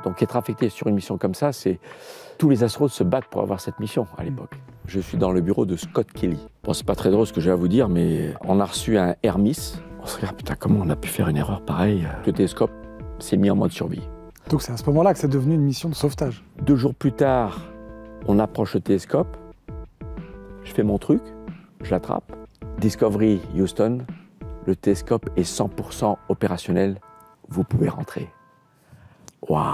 Donc être affecté sur une mission comme ça, c'est... Tous les astronautes se battent pour avoir cette mission à l'époque. Je suis dans le bureau de Scott Kelly. Bon, c'est pas très drôle ce que j'ai à vous dire, mais on a reçu un Hermes. On se dit, ah, putain, comment on a pu faire une erreur pareille? Le télescope s'est mis en mode survie. Donc c'est à ce moment-là que c'est devenu une mission de sauvetage. 2 jours plus tard, on approche le télescope. Je fais mon truc, je l'attrape. Discovery Houston, le télescope est 100% opérationnel. Vous pouvez rentrer. Waouh!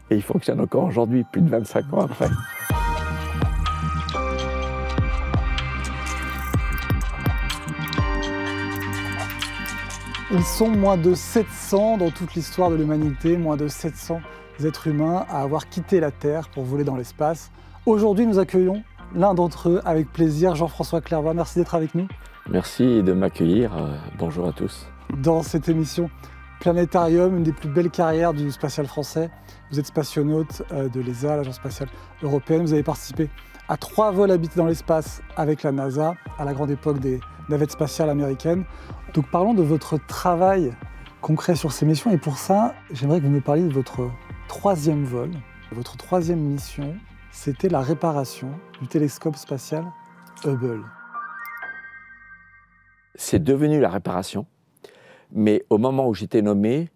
Et il fonctionne encore aujourd'hui, plus de 25 ans après. Ils sont moins de 700 dans toute l'histoire de l'humanité, moins de 700 êtres humains à avoir quitté la Terre pour voler dans l'espace. Aujourd'hui, nous accueillons l'un d'entre eux avec plaisir, Jean-François Clervoy. Merci d'être avec nous. Merci de m'accueillir. Bonjour à tous. Dans cette émission Planétarium, une des plus belles carrières du spatial français. Vous êtes spationaute de l'ESA, l'Agence spatiale européenne. Vous avez participé à 3 vols habités dans l'espace avec la NASA, à la grande époque des navettes spatiales américaines. Donc parlons de votre travail concret sur ces missions. Et pour ça, j'aimerais que vous me parliez de votre 3e vol. Votre 3e mission, c'était la réparation du télescope spatial Hubble. C'est devenu la réparation. Mais au moment où j'étais nommé,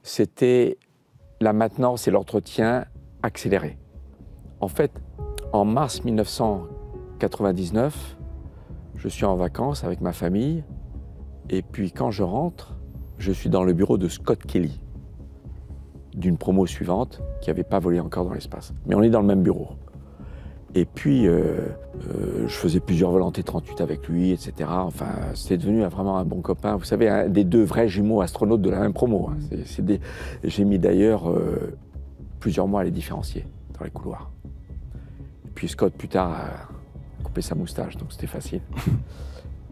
c'était la maintenance et l'entretien accéléré. En fait, en mars 1999, je suis en vacances avec ma famille, et puis quand je rentre, je suis dans le bureau de Scott Kelly, d'une promo suivante, qui n'avait pas volé encore dans l'espace. Mais on est dans le même bureau. Et puis, je faisais plusieurs vols en T-38 avec lui, etc. Enfin, c'était devenu vraiment un bon copain. Vous savez, un des 2 vrais jumeaux astronautes de la même promo. Hein. J'ai mis d'ailleurs plusieurs mois à les différencier dans les couloirs. Et puis Scott, plus tard, a coupé sa moustache, donc c'était facile.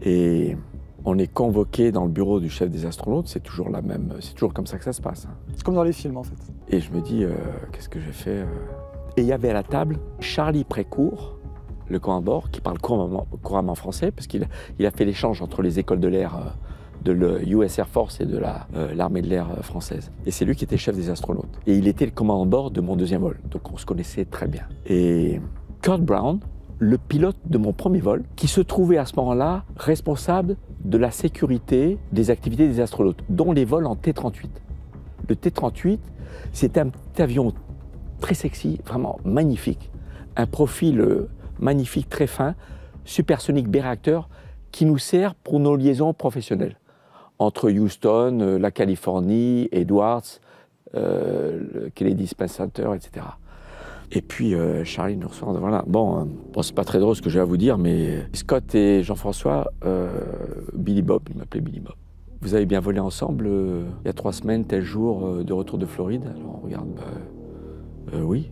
Et on est convoqué dans le bureau du chef des astronautes. C'est toujours comme ça que ça se passe. Hein. C'est comme dans les films, en fait. Et je me dis, qu'est-ce que j'ai fait Et il y avait à la table Charlie Précourt, le commandant, qui parle couramment français, parce qu'il a fait l'échange entre les écoles de l'air de l'US Air Force et de l'armée de l'air française. Et c'est lui qui était chef des astronautes. Et il était le commandant de bord de mon 2e vol, donc on se connaissait très bien. Et Kurt Brown, le pilote de mon 1er vol, qui se trouvait à ce moment-là responsable de la sécurité des activités des astronautes, dont les vols en T-38. Le T-38, c'est un petit avion très sexy, vraiment magnifique. Un profil magnifique, très fin, supersonique biréacteur, qui nous sert pour nos liaisons professionnelles. Entre Houston, la Californie, Edwards, le Kennedy Space Center, etc. Et puis Charlie nous reçoit, voilà. Bon, c'est pas très drôle ce que j'ai à vous dire, mais Scott et Jean-François, Billy Bob, il m'appelait Billy Bob. Vous avez bien volé ensemble il y a 3 semaines, tel jour, de retour de Floride? Alors on regarde, oui.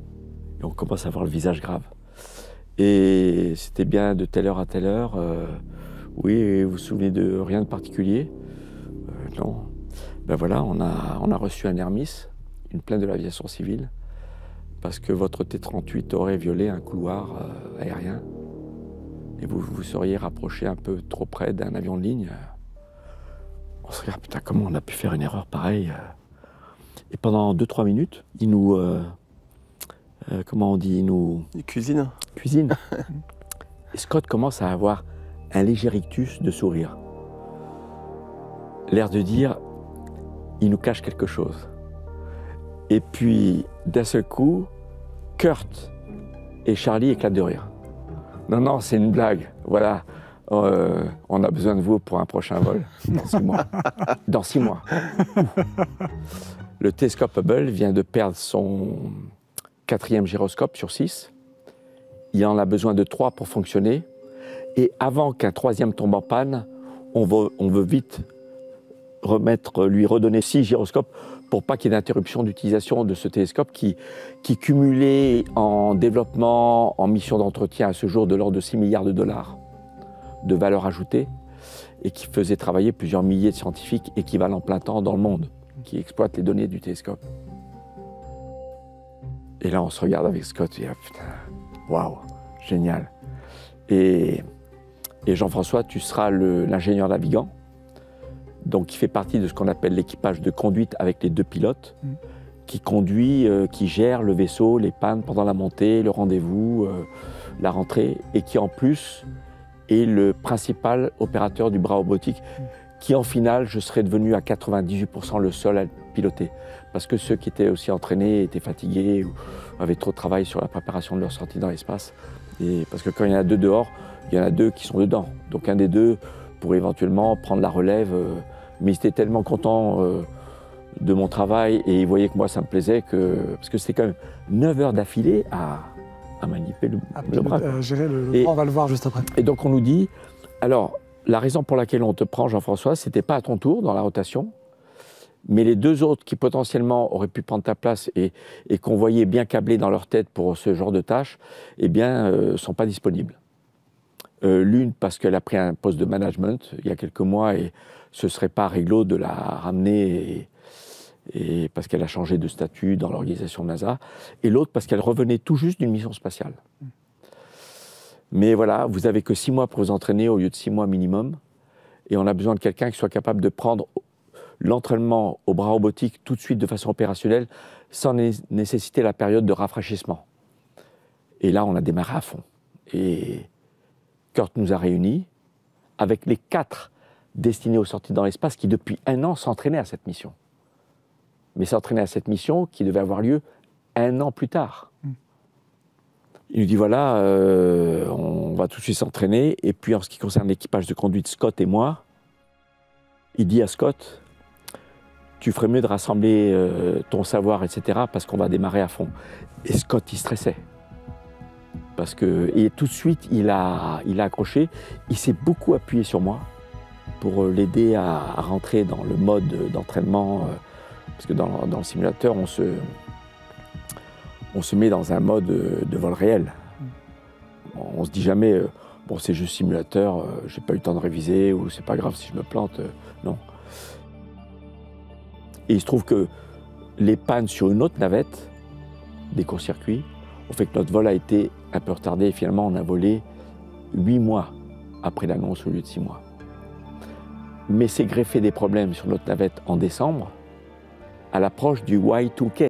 Et on commence à voir le visage grave. Et c'était bien de telle heure à telle heure. Oui, vous vous souvenez de rien de particulier? Non. Ben voilà, on a reçu un Hermes, une plainte de l'aviation civile, parce que votre T-38 aurait violé un couloir aérien. Et vous vous seriez rapproché un peu trop près d'un avion de ligne. On se dit, ah, putain, comment on a pu faire une erreur pareille? Et pendant 2-3 minutes, il nous... comment on dit? Il cuisine. Cuisine. Et Scott commence à avoir un léger rictus de sourire. L'air de dire, il nous cache quelque chose. Et puis, d'un seul coup, Kurt et Charlie éclatent de rire. Non, non, c'est une blague. Voilà, on a besoin de vous pour un prochain vol, dans 6 mois. Dans 6 mois. Le télescope Hubble vient de perdre son 4e gyroscope sur 6. Il en a besoin de 3 pour fonctionner. Et avant qu'un 3e tombe en panne, on veut vite lui redonner 6 gyroscopes pour pas qu'il y ait d'interruption d'utilisation de ce télescope qui cumulait en développement, en mission d'entretien à ce jour de l'ordre de 6 milliards de dollars de valeur ajoutée et qui faisait travailler plusieurs milliers de scientifiques équivalents plein temps dans le monde qui exploitent les données du télescope. Et là, on se regarde avec Scott et putain, waouh, génial. Et Jean-François, tu seras l'ingénieur navigant, donc qui fait partie de ce qu'on appelle l'équipage de conduite avec les 2 pilotes, qui conduit, qui gère le vaisseau, les pannes pendant la montée, le rendez-vous, la rentrée, et qui en plus est le principal opérateur du bras robotique, qui en finale, je serais devenu à 98% le seul à le piloter. Parce que ceux qui étaient aussi entraînés étaient fatigués ou avaient trop de travail sur la préparation de leur sortie dans l'espace. Et parce que quand il y en a deux dehors, il y en a deux qui sont dedans. Donc un des deux pourrait éventuellement prendre la relève. Mais ils étaient tellement contents de mon travail et ils voyaient que moi ça me plaisait, parce que c'était quand même 9 heures d'affilée à manipuler le bras. Gérer le bras, on va le voir juste après. Et donc on nous dit, alors la raison pour laquelle on te prend, Jean-François, c'était pas à ton tour dans la rotation, mais les deux autres qui potentiellement auraient pu prendre ta place et qu'on voyait bien câblés dans leur tête pour ce genre de tâches, eh bien, sont pas disponibles. L'une parce qu'elle a pris un poste de management il y a quelques mois et ce serait pas réglo de la ramener et parce qu'elle a changé de statut dans l'organisation NASA, et l'autre parce qu'elle revenait tout juste d'une mission spatiale. Mais voilà, vous avez que 6 mois pour vous entraîner au lieu de 6 mois minimum, et on a besoin de quelqu'un qui soit capable de prendre l'entraînement au bras robotique tout de suite de façon opérationnelle, sans nécessiter la période de rafraîchissement. Et là, on a démarré à fond. Et Kurt nous a réunis avec les 4 destinés aux sorties dans l'espace qui, depuis 1 an, s'entraînaient à cette mission. Mais s'entraîner à cette mission qui devait avoir lieu 1 an plus tard. Il nous dit voilà, on va tout de suite s'entraîner. Et puis en ce qui concerne l'équipage de conduite, Scott et moi, il dit à Scott, tu ferais mieux de rassembler ton savoir, etc. parce qu'on va démarrer à fond. Et Scott, il stressait. Et tout de suite, il a accroché. Il s'est beaucoup appuyé sur moi pour l'aider à rentrer dans le mode d'entraînement. Parce que dans le simulateur, on se met dans un mode de vol réel. On ne se dit jamais, bon, c'est juste simulateur, j'ai pas eu le temps de réviser, ou c'est pas grave si je me plante. Non. Et il se trouve que les pannes sur une autre navette, des courts-circuits, ont fait que notre vol a été un peu retardé. Et finalement, on a volé 8 mois après l'annonce au lieu de 6 mois. Mais c'est greffé des problèmes sur notre navette en décembre, à l'approche du Y2K.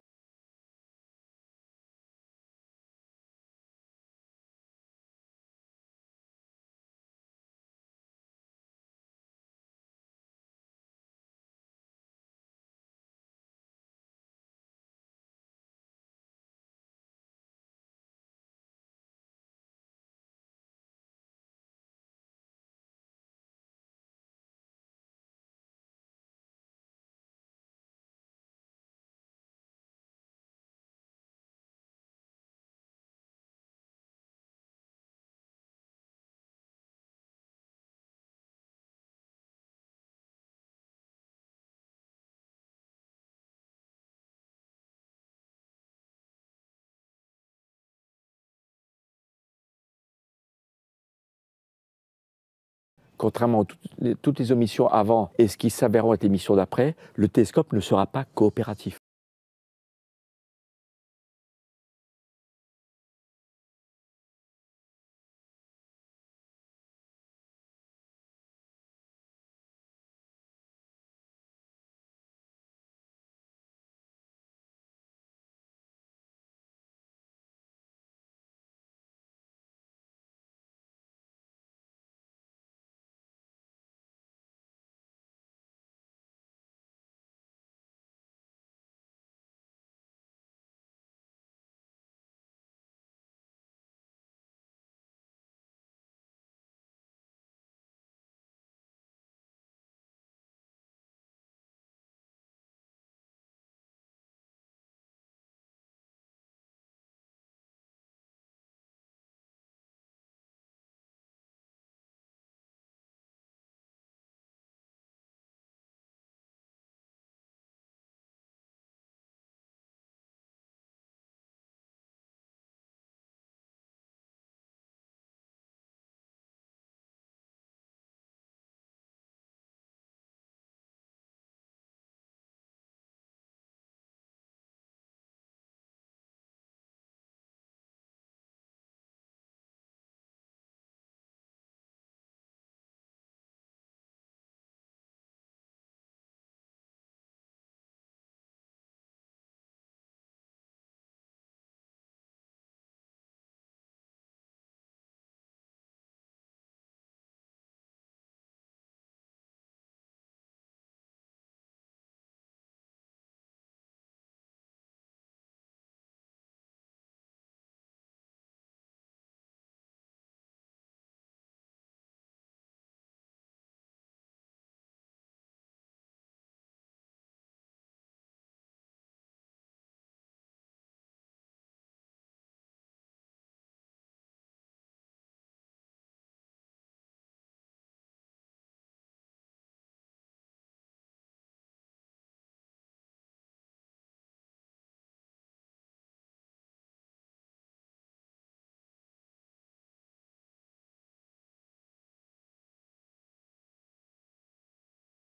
Contrairement à toutes les omissions avant et ce qui s'avérera être les missions d'après, le télescope ne sera pas coopératif.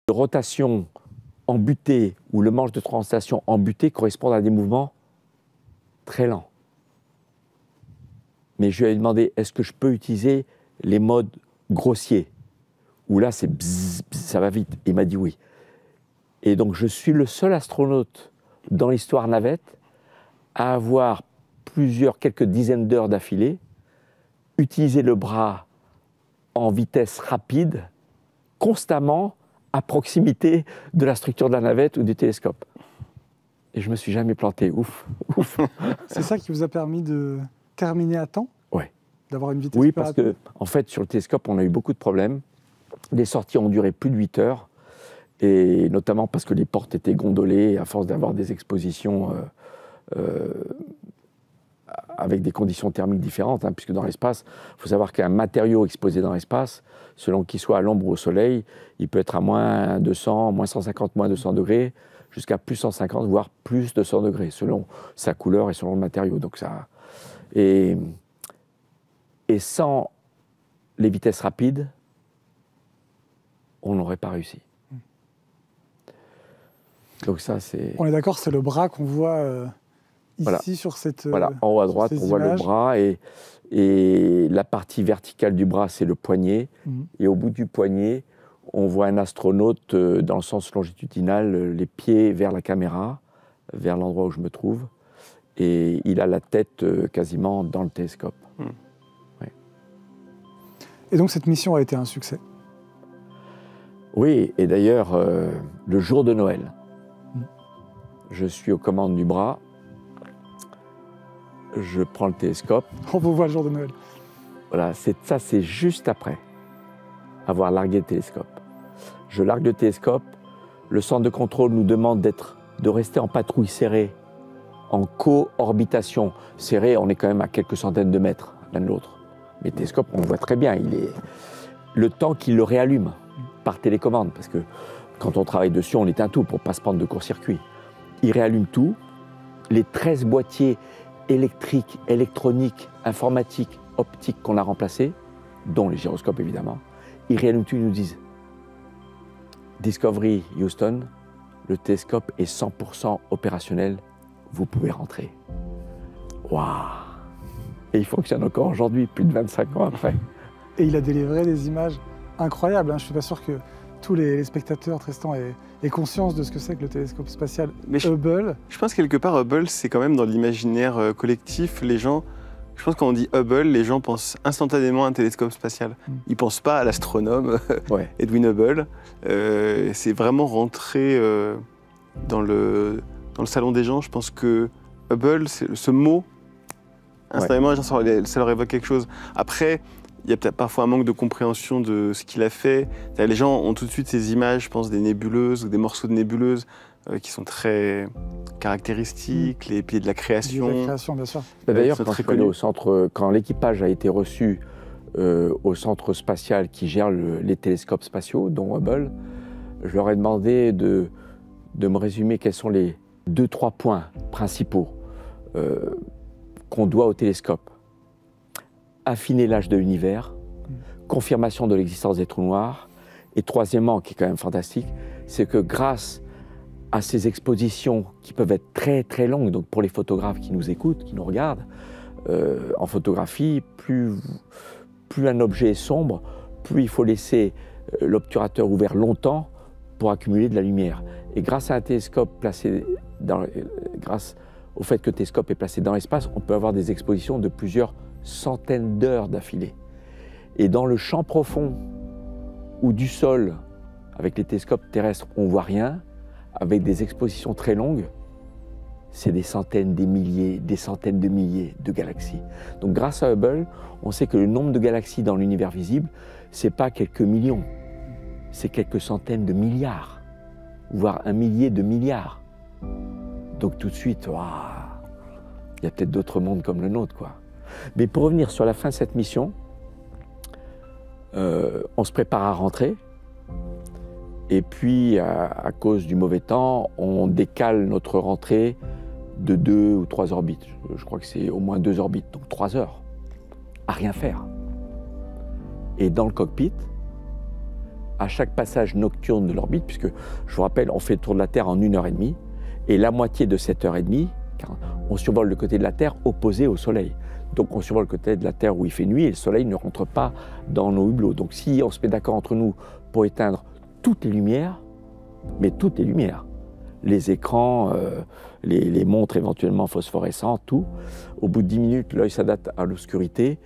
de rotation en butée ou le manche de translation en butée correspondent à des mouvements très lents. Mais je lui ai demandé, est-ce que je peux utiliser les modes grossiers, où là c'est bzzz, bzzz, ça va vite. Il m'a dit oui. Et donc je suis le seul astronaute dans l'histoire navette à avoir quelques dizaines d'heures d'affilée, utiliser le bras en vitesse rapide, constamment à proximité de la structure de la navette ou du télescope. Et je me suis jamais planté, ouf, ouf. C'est ça qui vous a permis de terminer à temps? Ouais. D'avoir une vitesse Oui, plus parce rapide? que en fait, sur le télescope, on a eu beaucoup de problèmes. Les sorties ont duré plus de 8 heures, et notamment parce que les portes étaient gondolées, à force d'avoir des expositions avec des conditions thermiques différentes, hein, puisque dans l'espace, il faut savoir qu'un matériau exposé dans l'espace, selon qu'il soit à l'ombre ou au soleil, il peut être à moins 200, moins 150, moins 200 degrés, jusqu'à plus 150, voire plus 200 degrés, selon sa couleur et selon le matériau. Donc ça... Et sans les vitesses rapides, on n'aurait pas réussi. Donc ça, c'est... On est d'accord, c'est le bras qu'on voit ici Voilà. sur cette Voilà, en haut à droite, on voit le bras et la partie verticale du bras, c'est le poignet. Et au bout du poignet, on voit un astronaute dans le sens longitudinal, les pieds vers la caméra, vers l'endroit où je me trouve. Et il a la tête quasiment dans le télescope. Ouais. Et donc cette mission a été un succès? Oui, et d'ailleurs, le jour de Noël, je suis aux commandes du bras, je prends le télescope. On vous voit le jour de Noël. Voilà, ça c'est juste après avoir largué le télescope. Je largue le télescope, le centre de contrôle nous demande de rester en patrouille serrée, en co-orbitation. Serrée, on est quand même à quelques centaines de mètres l'un de l'autre. Mais le télescope, on le voit très bien, il est... Le temps qu'il le réallume par télécommande, parce que quand on travaille dessus, on éteint tout pour ne pas se prendre de court-circuit. Il réallume tout, les 13 boîtiers électriques, électroniques, informatiques, optiques qu'on a remplacés, dont les gyroscopes évidemment, ils réallument tout, ils nous disent Discovery Houston, le télescope est 100% opérationnel, vous pouvez rentrer. Waouh! Et il fonctionne encore aujourd'hui, plus de 25 ans après. Et il a délivré des images incroyables. Je ne suis pas sûr que tous les spectateurs, Tristan, aient conscience de ce que c'est que le télescope spatial Hubble. Je pense quelque part, Hubble, c'est quand même dans l'imaginaire collectif. Les gens, je pense quand on dit Hubble, les gens pensent instantanément à un télescope spatial. Ils ne pensent pas à l'astronome Edwin Hubble. C'est vraiment rentré dans le salon des gens. Je pense que Hubble, ce mot, instantanément, ça leur évoque quelque chose. Après, il y a peut-être parfois un manque de compréhension de ce qu'il a fait. Les gens ont tout de suite ces images, je pense, des nébuleuses ou des morceaux de nébuleuses qui sont très caractéristiques, les pieds de la création. De la création, bien sûr. D'ailleurs, quand l'équipage a été reçu au centre spatial qui gère les télescopes spatiaux, dont Hubble, je leur ai demandé de me résumer quels sont les 2-3 points principaux qu'on doit au télescope. Affiner l'âge de l'univers, confirmation de l'existence des trous noirs, et troisièmement, qui est quand même fantastique, c'est que grâce à ces expositions qui peuvent être très très longues, donc pour les photographes qui nous écoutent, qui nous regardent, en photographie, plus un objet est sombre, plus il faut laisser l'obturateur ouvert longtemps pour accumuler de la lumière. Et grâce à un télescope grâce au fait que le télescope est placé dans l'espace, on peut avoir des expositions de plusieurs centaines d'heures d'affilée. Et dans le champ profond ou du sol, avec les télescopes terrestres, on ne voit rien, avec des expositions très longues, c'est des centaines de milliers de galaxies. Donc grâce à Hubble, on sait que le nombre de galaxies dans l'univers visible, ce n'est pas quelques millions, c'est quelques centaines de milliards, voire un millier de milliards. Donc tout de suite, il y a peut-être d'autres mondes comme le nôtre, quoi. Mais pour revenir sur la fin de cette mission, on se prépare à rentrer. Et puis, à cause du mauvais temps, on décale notre rentrée de 2 ou 3 orbites. Je crois que c'est au moins 2 orbites, donc 3 heures, à rien faire. Et dans le cockpit, à chaque passage nocturne de l'orbite, puisque je vous rappelle, on fait le tour de la Terre en 1h30, et la moitié de cette heure et demie, on survole le côté de la Terre opposé au Soleil. Donc on survole le côté de la Terre où il fait nuit et le Soleil ne rentre pas dans nos hublots. Donc si on se met d'accord entre nous pour éteindre toutes les lumières, mais toutes les lumières, les écrans, les montres éventuellement phosphorescentes, tout, au bout de 10 minutes, l'œil s'adapte à l'obscurité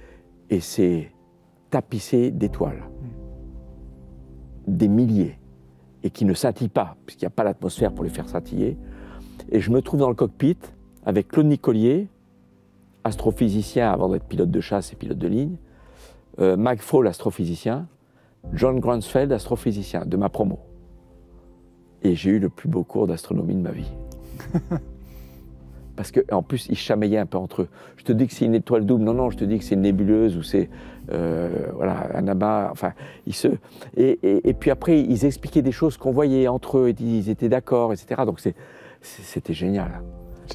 et c'est tapissé d'étoiles. Des milliers, et qui ne scintillent pas, puisqu'il n'y a pas l'atmosphère pour les faire scintiller. Et je me trouve dans le cockpit avec Claude Nicolier, astrophysicien avant d'être pilote de chasse et pilote de ligne, Mike Fall, astrophysicien, John Grunsfeld, astrophysicien de ma promo. Et j'ai eu le plus beau cours d'astronomie de ma vie. Parce qu'en plus, ils chamaillaient un peu entre eux. Je te dis que c'est une étoile double, non, je te dis que c'est une nébuleuse ou c'est voilà, un amas. Enfin, et puis après, ils expliquaient des choses qu'on voyait entre eux, et ils étaient d'accord, etc. Donc c'était génial.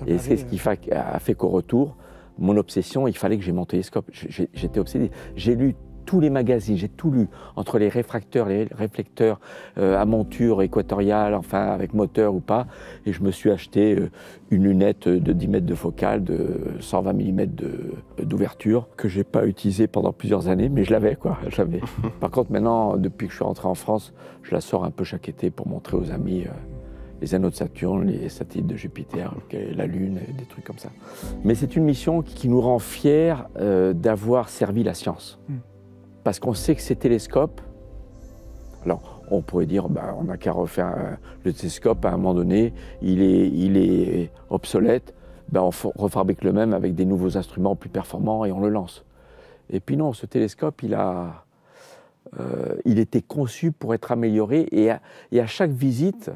Et c'est ce qui a fait qu'au retour, mon obsession, il fallait que j'ai mon télescope. J'étais obsédé. J'ai lu tous les magazines, j'ai tout lu, entre les réfracteurs, les réflecteurs à monture équatoriale, enfin avec moteur ou pas, et je me suis acheté une lunette de 10 mètres de focale, de 120 mm d'ouverture, que j'ai pas utilisée pendant plusieurs années, mais je l'avais quoi, je l'avais. Par contre maintenant, depuis que je suis rentré en France, je la sors un peu chaque été pour montrer aux amis les anneaux de Saturne, les satellites de Jupiter, la Lune, des trucs comme ça. Mais c'est une mission qui nous rend fiers d'avoir servi la science. Parce qu'on sait que ces télescopes, alors on pourrait dire, on n'a qu'à refaire le télescope à un moment donné, il est obsolète, on refabrique le même avec des nouveaux instruments plus performants et on le lance. Et puis non, ce télescope, il était conçu pour être amélioré et à chaque visite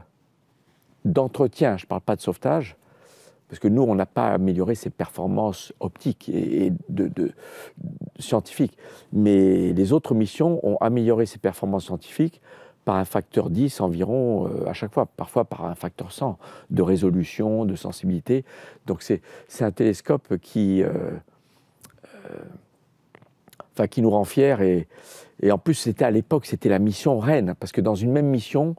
d'entretien, je ne parle pas de sauvetage, parce que nous, on n'a pas amélioré ses performances optiques et scientifiques. Mais les autres missions ont amélioré ses performances scientifiques par un facteur 10 environ à chaque fois, parfois par un facteur 100 de résolution, de sensibilité. Donc c'est un télescope qui nous rend fiers. Et en plus, c'était à l'époque, c'était la mission reine, parce que dans une même mission,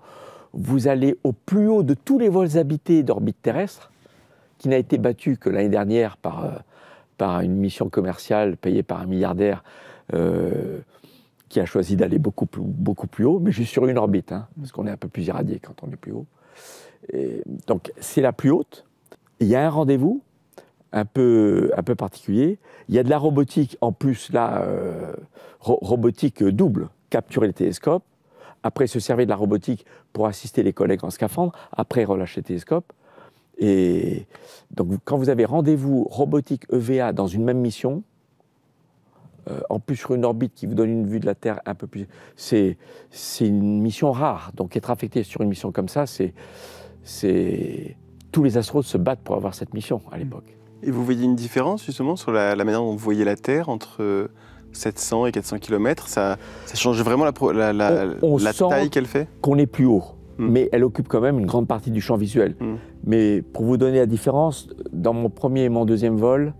vous allez au plus haut de tous les vols habités d'orbite terrestre, qui n'a été battu que l'année dernière par une mission commerciale payée par un milliardaire qui a choisi d'aller beaucoup plus haut, mais juste sur une orbite, parce qu'on est un peu plus irradié quand on est plus haut. Et donc c'est la plus haute. Il y a un rendez-vous un peu particulier. Il y a de la robotique en plus, là, robotique double, capturer le télescope, après se servir de la robotique pour assister les collègues en scaphandre, après relâcher le télescope. Et donc, quand vous avez rendez-vous robotique EVA dans une même mission, en plus sur une orbite qui vous donne une vue de la Terre un peu plus... C'est une mission rare. Donc, être affecté sur une mission comme ça, tous les astronautes se battent pour avoir cette mission à l'époque. Et vous voyez une différence, justement, sur la manière dont vous voyez la Terre entre 700 et 400 km? Ça change vraiment la taille qu'elle fait? Qu'on est plus haut. Mais elle occupe quand même une grande partie du champ visuel. Mais pour vous donner la différence, dans mon premier et mon deuxième vol,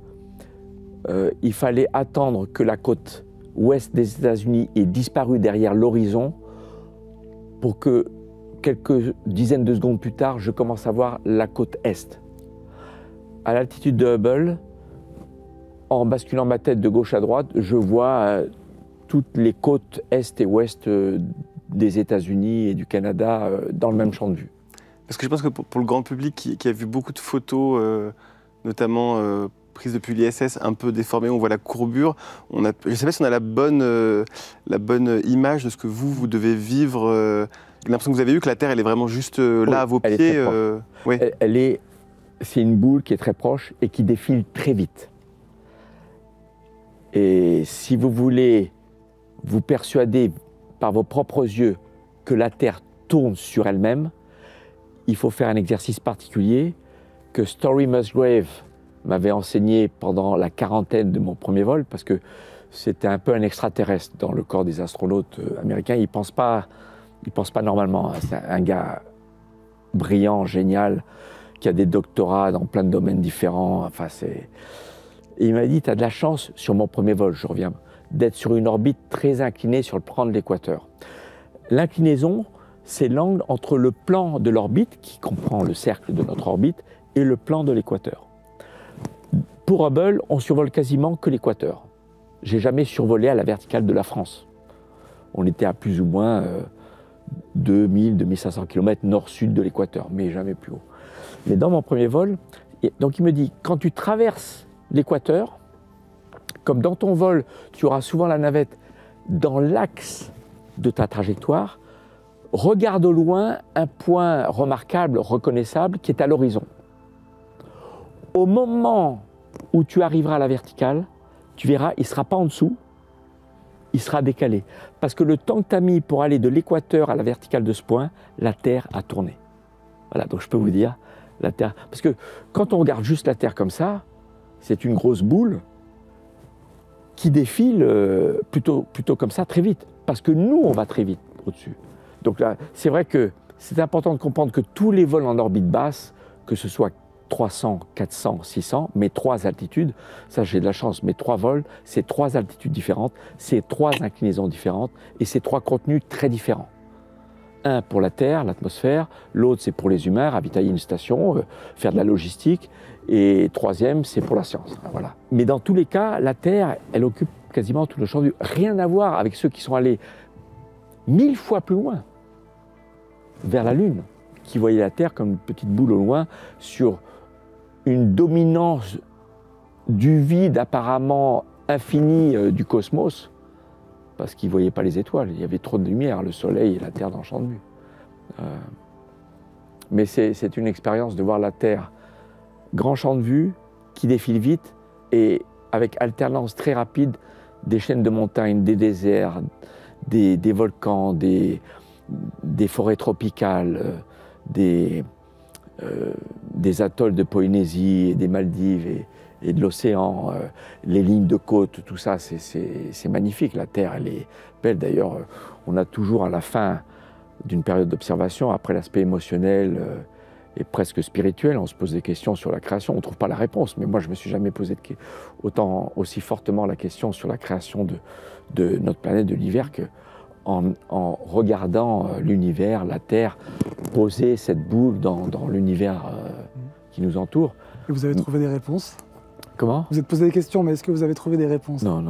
il fallait attendre que la côte ouest des États-Unis ait disparu derrière l'horizon pour que, quelques dizaines de secondes plus tard, je commence à voir la côte est. À l'altitude de Hubble, en basculant ma tête de gauche à droite, je vois toutes les côtes est et ouest des États-Unis et du Canada dans le même champ de vue. Parce que je pense que pour le grand public qui a vu beaucoup de photos, notamment prises depuis l'ISS, un peu déformées, on voit la courbure, je ne sais pas si on a la bonne image de ce que vous devez vivre. L'impression que vous avez eu que la Terre, elle est vraiment juste là, à vos pieds. C'est une boule qui est très proche et qui défile très vite. Et si vous voulez vous persuader par vos propres yeux que la Terre tourne sur elle-même, il faut faire un exercice particulier que Story Musgrave m'avait enseigné pendant la quarantaine de mon premier vol, parce que c'était un peu un extraterrestre dans le corps des astronautes américains. Il ne pense pas normalement. C'est un gars brillant, génial, qui a des doctorats dans plein de domaines différents. Enfin, et il m'a dit, tu as de la chance, sur mon premier vol, je reviens, d'être sur une orbite très inclinée sur le plan de l'équateur. L'inclinaison, c'est l'angle entre le plan de l'orbite, qui comprend le cercle de notre orbite, et le plan de l'équateur. Pour Hubble, on survole quasiment que l'équateur. J'ai jamais survolé à la verticale de la France. On était à plus ou moins 2000-2500 km nord-sud de l'équateur, mais jamais plus haut. Mais dans mon premier vol, donc il me dit, quand tu traverses l'équateur, comme dans ton vol, tu auras souvent la navette dans l'axe de ta trajectoire, regarde au loin un point remarquable, reconnaissable, qui est à l'horizon. Au moment où tu arriveras à la verticale, tu verras, il ne sera pas en dessous, il sera décalé. Parce que le temps que tu as mis pour aller de l'équateur à la verticale de ce point, la Terre a tourné. Voilà, donc je peux vous dire, la Terre... Parce que quand on regarde juste la Terre comme ça, c'est une grosse boule qui défile plutôt comme ça très vite. Parce que nous, on va très vite au-dessus. Donc là, c'est vrai que c'est important de comprendre que tous les vols en orbite basse, que ce soit 300, 400, 600, mes 3 altitudes, ça j'ai de la chance, mes 3 vols, c'est 3 altitudes différentes, c'est 3 inclinaisons différentes et c'est 3 contenus très différents. Un pour la Terre, l'atmosphère, l'autre c'est pour les humains, ravitailler une station, faire de la logistique, et troisième c'est pour la science. Voilà. Mais dans tous les cas, la Terre, elle occupe quasiment tout le champ de vue. Rien à voir avec ceux qui sont allés 1000 fois plus loin, vers la Lune, qui voyaient la Terre comme une petite boule au loin sur une dominance du vide apparemment infini du cosmos, parce qu'ils ne voyaient pas les étoiles, il y avait trop de lumière, le Soleil et la Terre dans le champ de vue. Mais c'est une expérience de voir la Terre, grand champ de vue, qui défile vite, et avec alternance très rapide des chaînes de montagnes, des déserts, des volcans, des forêts tropicales, des atolls de Polynésie et des Maldives et de l'océan, les lignes de côte, tout ça, c'est magnifique. La Terre, elle est belle. D'ailleurs, on a toujours à la fin d'une période d'observation, après l'aspect émotionnel et presque spirituel, on se pose des questions sur la création. On ne trouve pas la réponse, mais moi, je ne me suis jamais posé aussi fortement la question sur la création de notre planète, de l'univers, en regardant l'univers, la Terre, poser cette boule dans l'univers qui nous entoure. Et vous avez trouvé des réponses? Comment? Vous êtes posé des questions, mais est-ce que vous avez trouvé des réponses? Non.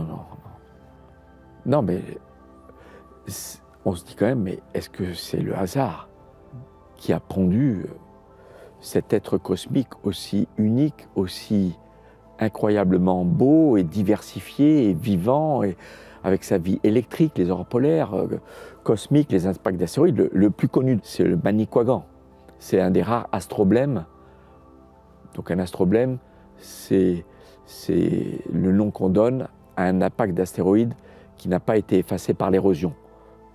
Non, mais on se dit quand même, mais est-ce que c'est le hasard qui a pondu cet être cosmique aussi unique, aussi incroyablement beau et diversifié et vivant, et avec sa vie électrique, les aurores polaires, cosmiques, les impacts d'astéroïdes. Le plus connu, c'est le Manicouagan. C'est un des rares astroblèmes. Donc un astroblème, c'est le nom qu'on donne à un impact d'astéroïde qui n'a pas été effacé par l'érosion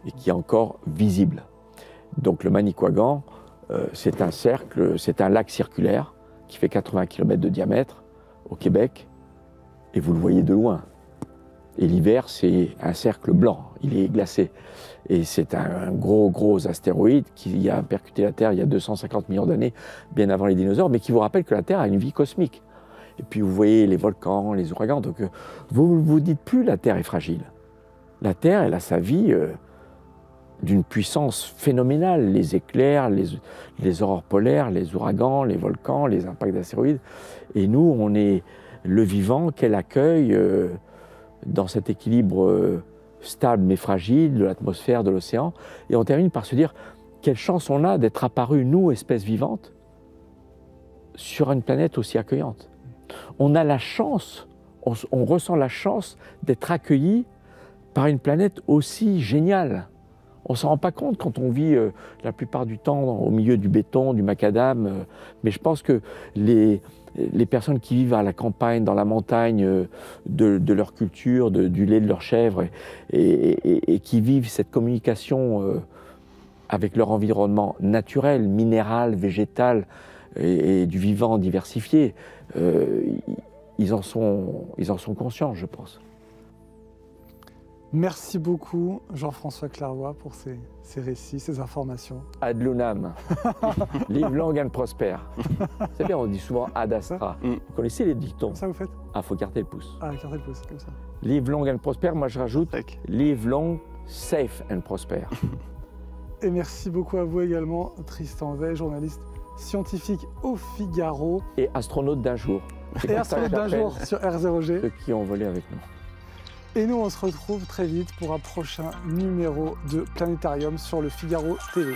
et qui est encore visible. Donc le Manicouagan, c'est un cercle, c'est un lac circulaire qui fait 80 km de diamètre au Québec, et vous le voyez de loin. Et l'hiver, c'est un cercle blanc, il est glacé. Et c'est un gros astéroïde qui a percuté la Terre il y a 250 millions d'années, bien avant les dinosaures, mais qui vous rappelle que la Terre a une vie cosmique. Et puis vous voyez les volcans, les ouragans, donc vous ne vous dites plus la Terre est fragile. La Terre, elle a sa vie d'une puissance phénoménale, les éclairs, les aurores polaires, les ouragans, les volcans, les impacts d'astéroïdes. Et nous, on est le vivant qu'elle accueille dans cet équilibre stable mais fragile de l'atmosphère, de l'océan. Et on termine par se dire quelle chance on a d'être apparus, nous, espèces vivantes, sur une planète aussi accueillante. On a la chance, on ressent la chance d'être accueillis par une planète aussi géniale. On ne s'en rend pas compte quand on vit la plupart du temps au milieu du béton, du macadam. Mais je pense que les personnes qui vivent à la campagne, dans la montagne, de leur culture, du lait de leurs chèvres, et qui vivent cette communication avec leur environnement naturel, minéral, végétal, et du vivant diversifié, ils en sont conscients, je pense. Merci beaucoup, Jean-François Clairvoy, pour ces récits, ces informations. Ad Lunam, live long and prosper. C'est bien, on dit souvent Ad Astra. Vous connaissez les dictons? Ça vous faites? Ah, faut garder le pouce. Ah, garder le pouce, comme ça. Live long and prosper, moi je rajoute live long, safe and prosper. Et merci beaucoup à vous également, Tristan Weil, journaliste scientifique au Figaro. Et astronaute d'un jour. Et astronaute d'un jour sur R0G. Ceux qui ont volé avec nous. Et nous, on se retrouve très vite pour un prochain numéro de Planétarium sur le Figaro TV.